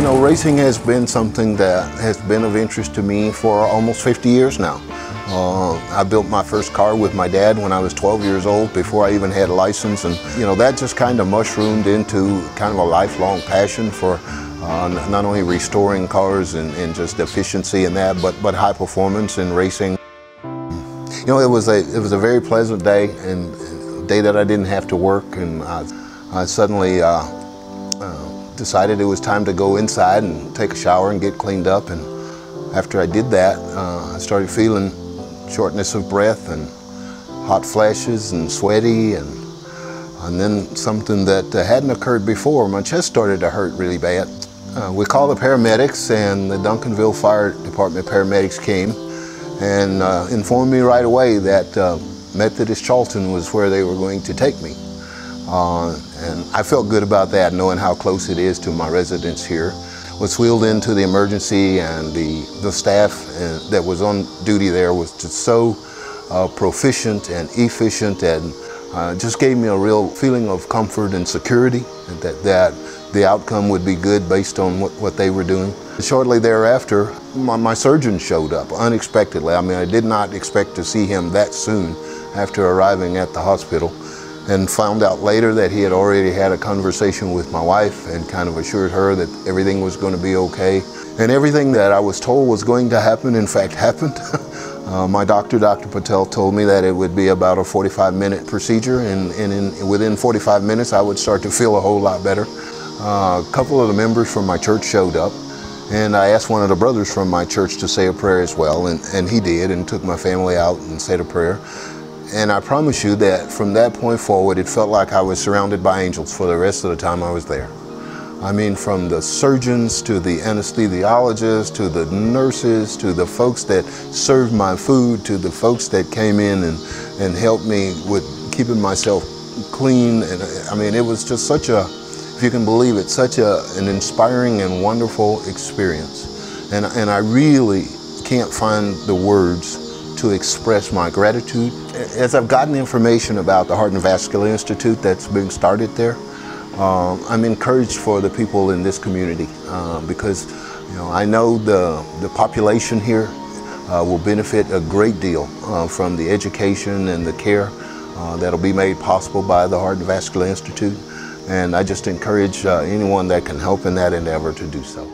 know, racing has been something that has been of interest to me for almost 50 years now. I built my first car with my dad when I was 12 years old, before I even had a license, and you know, that just kind of mushroomed into kind of a lifelong passion for not only restoring cars and just efficiency in that, but high performance in racing. You know, it was a very pleasant day, and a day that I didn't have to work, and I suddenly decided it was time to go inside and take a shower and get cleaned up. And after I did that, I started feeling shortness of breath and hot flashes and sweaty, and then something that hadn't occurred before. My chest started to hurt really bad. We called the paramedics, and the Duncanville Fire Department paramedics came and informed me right away that Methodist Charlton was where they were going to take me. And I felt good about that, knowing how close it is to my residence here. Was wheeled into the emergency, and the staff that was on duty there was just so proficient and efficient, and just gave me a real feeling of comfort and security, and that the outcome would be good based on what they were doing. Shortly thereafter, my surgeon showed up unexpectedly. I mean, I did not expect to see him that soon after arriving at the hospital, and found out later that he had already had a conversation with my wife and kind of assured her that everything was going to be okay. And everything that I was told was going to happen, in fact, happened. My doctor, Dr. Patel, told me that it would be about a 45-minute procedure, and within 45 minutes I would start to feel a whole lot better. A couple of the members from my church showed up, and I asked one of the brothers from my church to say a prayer as well, and he did, and took my family out and said a prayer. And I promise you that from that point forward, it felt like I was surrounded by angels for the rest of the time I was there. I mean, from the surgeons to the anesthesiologists to the nurses to the folks that served my food to the folks that came in and helped me with keeping myself clean. And I mean, it was just such a, if you can believe it, such an inspiring and wonderful experience. And I really can't find the words to express my gratitude. As I've gotten information about the Heart and Vascular Institute that's being started there, I'm encouraged for the people in this community because, you know, I know the population here will benefit a great deal from the education and the care that'll be made possible by the Heart and Vascular Institute. And I just encourage anyone that can help in that endeavor to do so.